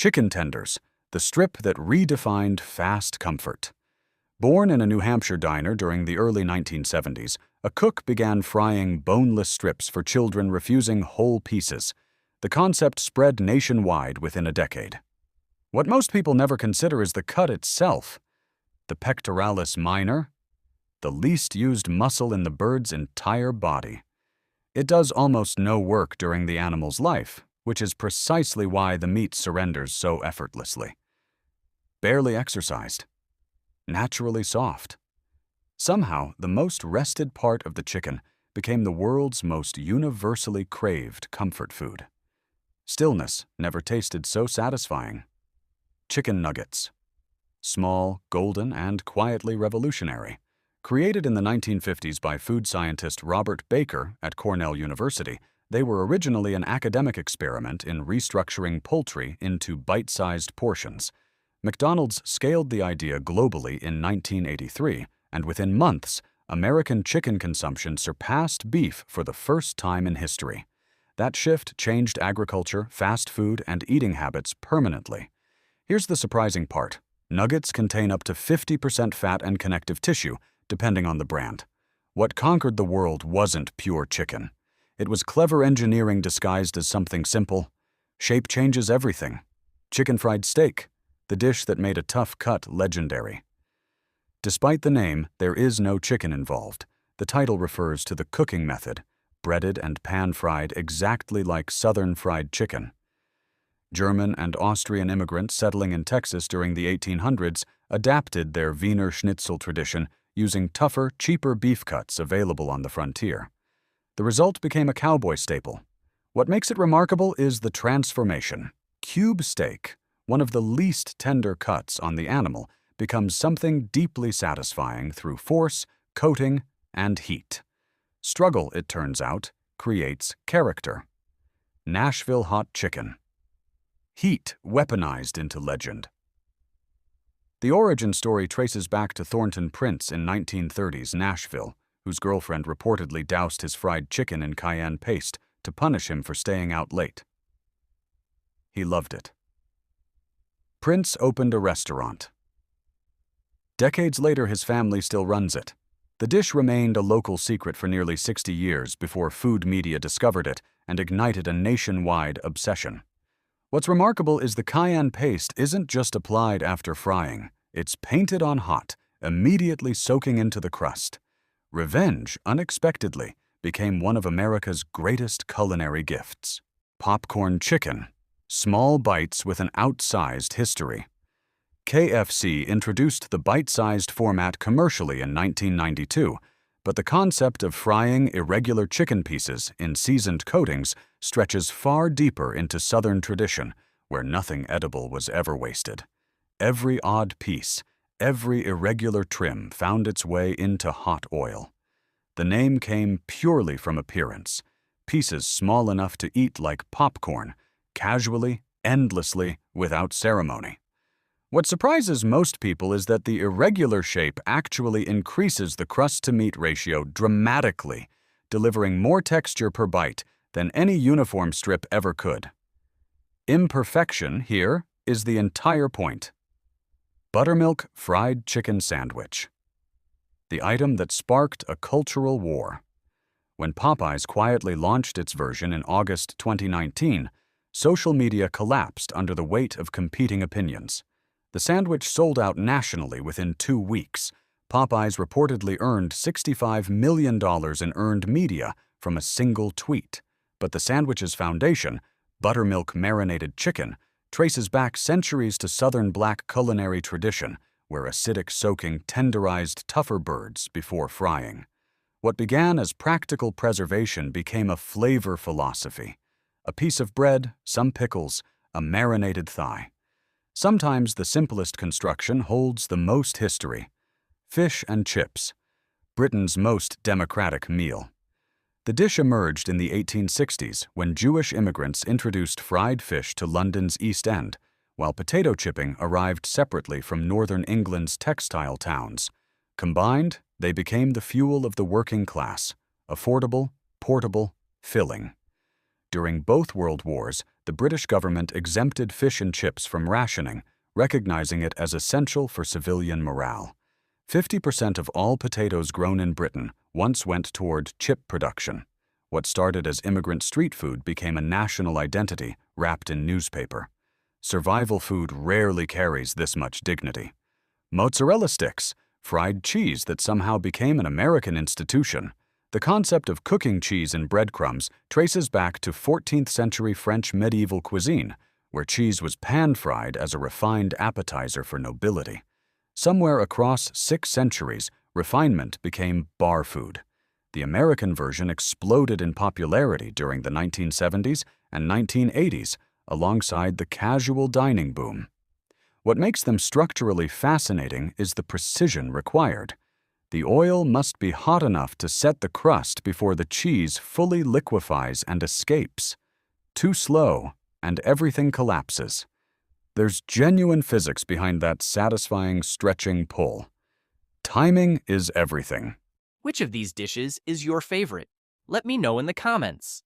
Chicken tenders, the strip that redefined fast comfort. Born in a New Hampshire diner during the early 1970s, a cook began frying boneless strips for children refusing whole pieces. The concept spread nationwide within a decade. What most people never consider is the cut itself. The pectoralis minor, the least used muscle in the bird's entire body. It does almost no work during the animal's life, which is precisely why the meat surrenders so effortlessly. Barely exercised. Naturally soft. Somehow, the most rested part of the chicken became the world's most universally craved comfort food. Stillness never tasted so satisfying. Chicken nuggets. Small, golden, and quietly revolutionary. Created in the 1950s by food scientist Robert Baker at Cornell University, they were originally an academic experiment in restructuring poultry into bite-sized portions. McDonald's scaled the idea globally in 1983, and within months, American chicken consumption surpassed beef for the first time in history. That shift changed agriculture, fast food, and eating habits permanently. Here's the surprising part. Nuggets contain up to 50% fat and connective tissue, depending on the brand. What conquered the world wasn't pure chicken. It was clever engineering disguised as something simple. Shape changes everything. Chicken fried steak, the dish that made a tough cut legendary. Despite the name, there is no chicken involved. The title refers to the cooking method, breaded and pan-fried exactly like Southern fried chicken. German and Austrian immigrants settling in Texas during the 1800s adapted their Wiener Schnitzel tradition using tougher, cheaper beef cuts available on the frontier. The result became a cowboy staple. What makes it remarkable is the transformation. Cube steak, one of the least tender cuts on the animal, becomes something deeply satisfying through force, coating, and heat. Struggle, it turns out, creates character. Nashville Hot Chicken. Heat weaponized into legend. The origin story traces back to Thornton Prince in 1930s Nashville, whose girlfriend reportedly doused his fried chicken in cayenne paste to punish him for staying out late. He loved it. Prince opened a restaurant. Decades later, his family still runs it. The dish remained a local secret for nearly 60 years before food media discovered it and ignited a nationwide obsession. What's remarkable is the cayenne paste isn't just applied after frying. It's painted on hot, immediately soaking into the crust. Revenge, unexpectedly, became one of America's greatest culinary gifts. Popcorn chicken. Small bites with an outsized history. KFC introduced the bite-sized format commercially in 1992, but the concept of frying irregular chicken pieces in seasoned coatings stretches far deeper into Southern tradition, where nothing edible was ever wasted. Every odd piece, every irregular trim found its way into hot oil. The name came purely from appearance, pieces small enough to eat like popcorn, casually, endlessly, without ceremony. What surprises most people is that the irregular shape actually increases the crust-to-meat ratio dramatically, delivering more texture per bite than any uniform strip ever could. Imperfection here is the entire point. Buttermilk fried chicken sandwich. The item that sparked a cultural war. When Popeyes quietly launched its version in August 2019, social media collapsed under the weight of competing opinions. The sandwich sold out nationally within 2 weeks. Popeyes reportedly earned $65 million in earned media from a single tweet. But the sandwich's foundation, buttermilk marinated chicken, traces back centuries to Southern Black culinary tradition, where acidic soaking tenderized tougher birds before frying. What began as practical preservation became a flavor philosophy. A piece of bread, some pickles, a marinated thigh. Sometimes the simplest construction holds the most history. Fish and chips, Britain's most democratic meal. The dish emerged in the 1860s when Jewish immigrants introduced fried fish to London's East End, while potato chipping arrived separately from northern England's textile towns. Combined, they became the fuel of the working class, affordable, portable, filling. During both World Wars, the the British government exempted fish and chips from rationing, recognizing it as essential for civilian morale. 50% of all potatoes grown in Britain once went toward chip production. What started as immigrant street food became a national identity wrapped in newspaper. Survival food rarely carries this much dignity. Mozzarella sticks, fried cheese that somehow became an American institution. The concept of cooking cheese in breadcrumbs traces back to 14th century French medieval cuisine, where cheese was pan-fried as a refined appetizer for nobility. Somewhere across 6 centuries, refinement became bar food. The American version exploded in popularity during the 1970s and 1980s, alongside the casual dining boom. What makes them structurally fascinating is the precision required. The oil must be hot enough to set the crust before the cheese fully liquefies and escapes. Too slow, and everything collapses. There's genuine physics behind that satisfying, stretching pull. Timing is everything. Which of these dishes is your favorite? Let me know in the comments.